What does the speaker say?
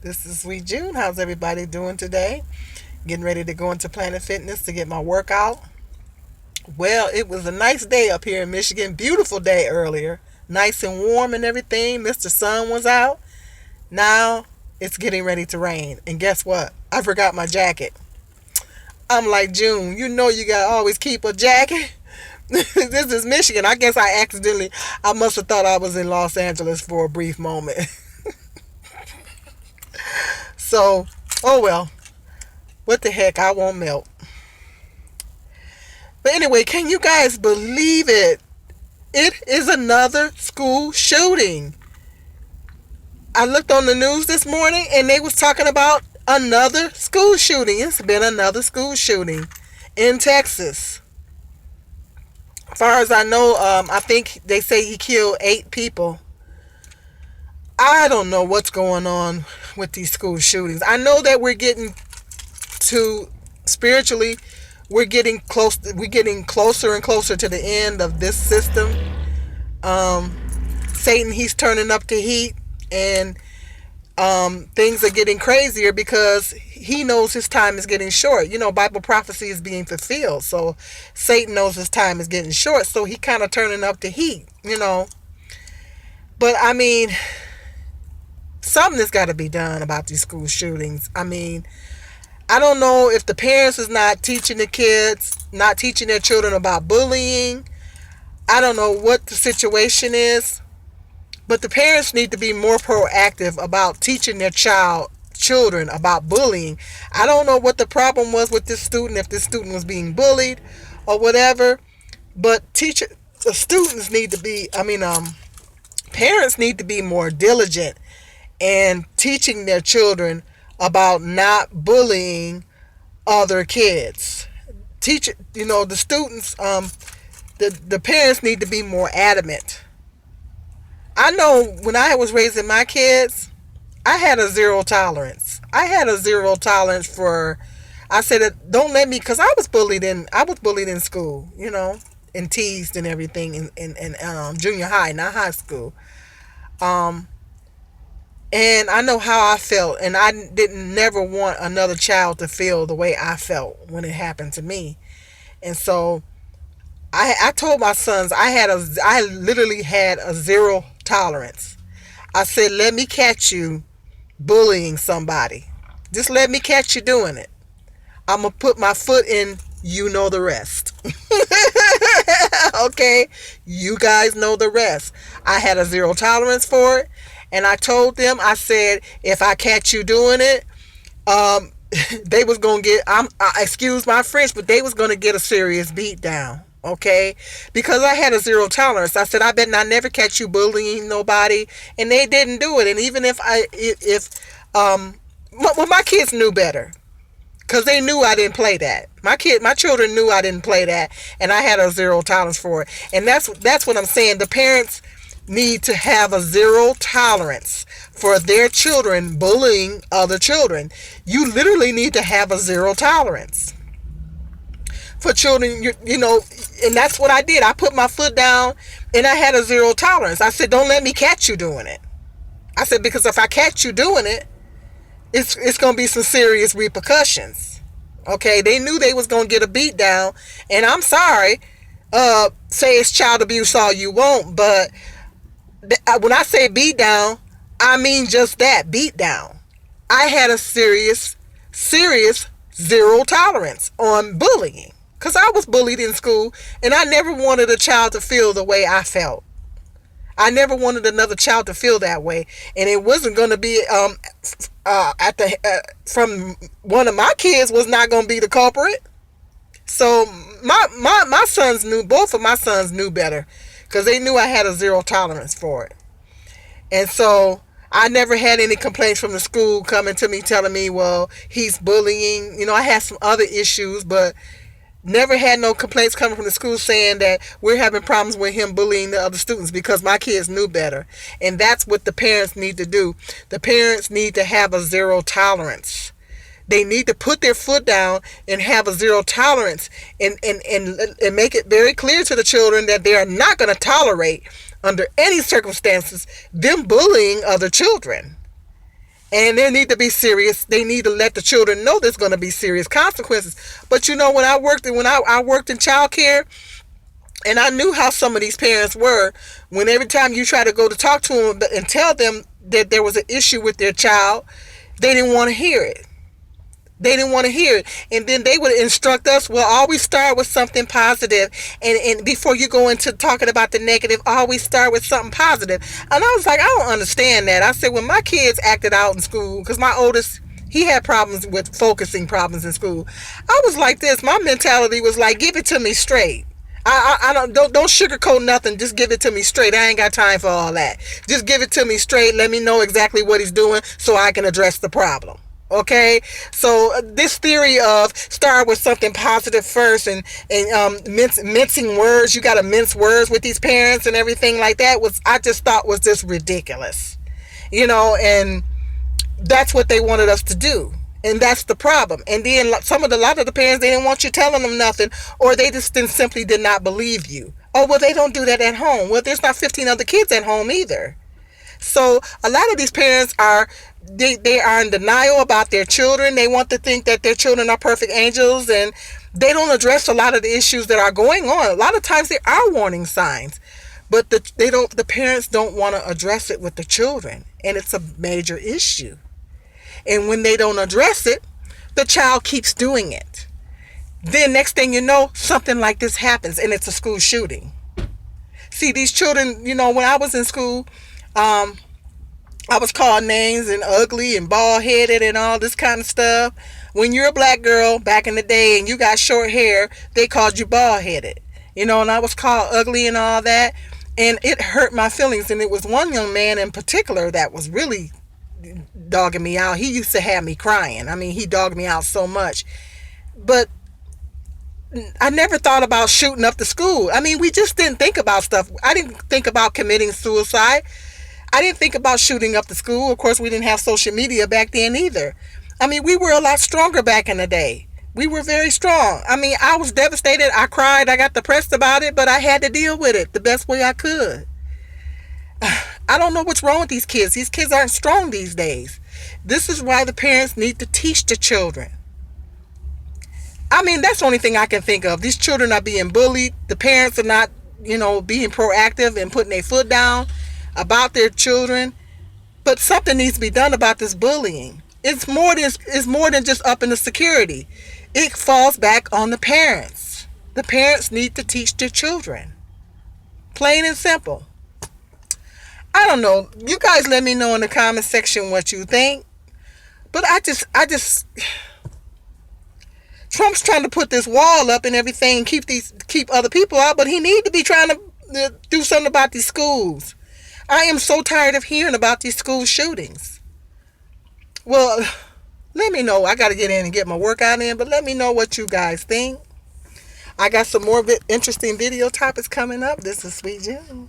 This is Sweet June. How's everybody doing today? Getting ready to go into Planet Fitness to get my workout. Well, it was a nice day up here in Michigan. Beautiful day earlier. Nice and warm and everything. Mr. Sun was out. Now it's getting ready to rain. And guess what? I forgot my jacket. I'm like, June, you know you gotta always keep a jacket. This is Michigan. I guess I must have thought I was in Los Angeles for a brief moment. So, oh well. What the heck? I won't melt. But anyway, can you guys believe it? It is another school shooting. I looked on the news this morning and they was talking about another school shooting. It's been another school shooting in Texas. As far as I know, I think they say he killed 8 people. I don't know what's going on with these school shootings. I know that we're getting to spiritually, we're getting closer and closer to the end of this system. Satan, he's turning up the heat, and things are getting crazier because he knows his time is getting short. Bible prophecy is being fulfilled, so Satan knows his time is getting short, so he kind of turning up the heat. But I mean, something has got to be done about these school shootings. I mean, I don't know if the parents is not teaching the kids, not teaching their children about bullying. I don't know what the situation is, but the parents need to be more proactive about teaching their children about bullying. I don't know what the problem was with this student, if this student was being bullied or whatever, but the students need to be, parents need to be more diligent and teaching their children about not bullying other kids. The students, the parents need to be more adamant. I know when I was raising my kids, I had a zero tolerance. I had a zero tolerance for, I said, don't let me, because I was bullied in school, and teased and everything in junior high, not high school. And I know how I felt, and I didn't never want another child to feel the way I felt when it happened to me. And so I told my sons I literally had a zero tolerance. I said, let me catch you bullying somebody. Just let me catch you doing it. I'm going to put my foot in, you know the rest. Okay? You guys know the rest. I had a zero tolerance for it. And I told them, I said, if I catch you doing it, they was going to get, excuse my French, but they was going to get a serious beat down. Okay? Because I had a zero tolerance. I said, I bet I never catch you bullying nobody. And they didn't do it. And even my kids knew better. Because they knew I didn't play that. My children knew I didn't play that. And I had a zero tolerance for it. And that's what I'm saying. The parents need to have a zero tolerance for their children bullying other children. You literally need to have a zero tolerance for children, and that's what I did. I put my foot down and I had a zero tolerance. I said, don't let me catch you doing it. I said, because if I catch you doing it, it's going to be some serious repercussions. Okay, they knew they was going to get a beat down, and I'm sorry, say it's child abuse all you want, but when I say beat down, I mean just that, beat down. I had a serious zero tolerance on bullying because I was bullied in school, and I never wanted a child to feel the way I felt. I never wanted another child to feel that way, and it wasn't going to be from one of my kids was not going to be the culprit. So my sons knew, both of my sons knew better, because they knew I had a zero tolerance for it. And so I never had any complaints from the school coming to me telling me, well, he's bullying. I had some other issues, but never had no complaints coming from the school saying that we're having problems with him bullying the other students, because my kids knew better. And that's what the parents need to do. The parents need to have a zero tolerance. They need to put their foot down and have a zero tolerance, and make it very clear to the children that they are not going to tolerate, under any circumstances, them bullying other children. And they need to be serious. They need to let the children know there's going to be serious consequences. But you know, when I worked in childcare, and I knew how some of these parents were, when every time you try to go to talk to them and tell them that there was an issue with their child, they didn't want to hear it. They didn't want to hear it. And then they would instruct us, well, always start with something positive. And before you go into talking about the negative, always start with something positive. And I was like, I don't understand that. I said, when my kids acted out in school, because my oldest, he had problems with focusing problems in school. I was like this. My mentality was like, give it to me straight. I don't sugarcoat nothing. Just give it to me straight. I ain't got time for all that. Just give it to me straight. Let me know exactly what he's doing so I can address the problem. Okay, so this theory of start with something positive first and mincing words, you got to mince words with these parents and everything like that, I just thought was just ridiculous, and that's what they wanted us to do. And that's the problem. And then a lot of the parents, they didn't want you telling them nothing, or they just simply did not believe you. Oh, well, they don't do that at home. Well, there's not 15 other kids at home either. So a lot of these parents they are in denial about their children. They want to think that their children are perfect angels, and they don't address a lot of the issues that are going on. A lot of times there are warning signs, but the parents don't want to address it with the children, and it's a major issue. And when they don't address it, the child keeps doing it. Then next thing you know, something like this happens, and it's a school shooting. See, these children, when I was in school, I was called names and ugly and bald-headed and all this kind of stuff. When you're a black girl back in the day and you got short hair, they called you bald-headed. And I was called ugly and all that. And it hurt my feelings. And it was one young man in particular that was really dogging me out. He used to have me crying. I mean, he dogged me out so much. But I never thought about shooting up the school. I mean, we just didn't think about stuff. I didn't think about committing suicide. I didn't think about shooting up the school. Of course, we didn't have social media back then either. I mean, we were a lot stronger back in the day. We were very strong. I mean, I was devastated. I cried. I got depressed about it, but I had to deal with it the best way I could. I don't know what's wrong with these kids. These kids aren't strong these days. This is why the parents need to teach the children. I mean, that's the only thing I can think of. These children are being bullied. The parents are not, being proactive and putting their foot down about their children. But something needs to be done about this bullying. It's more than just up in the security. It falls back on the parents. The parents need to teach their children. Plain and simple. I don't know. You guys let me know in the comment section what you think. But I just Trump's trying to put this wall up and everything, keep other people out, but he need to be trying to do something about these schools. I am so tired of hearing about these school shootings. Well, let me know. I got to get in and get my workout in, but let me know what you guys think. I got some more interesting video topics coming up. This is Sweet Jim.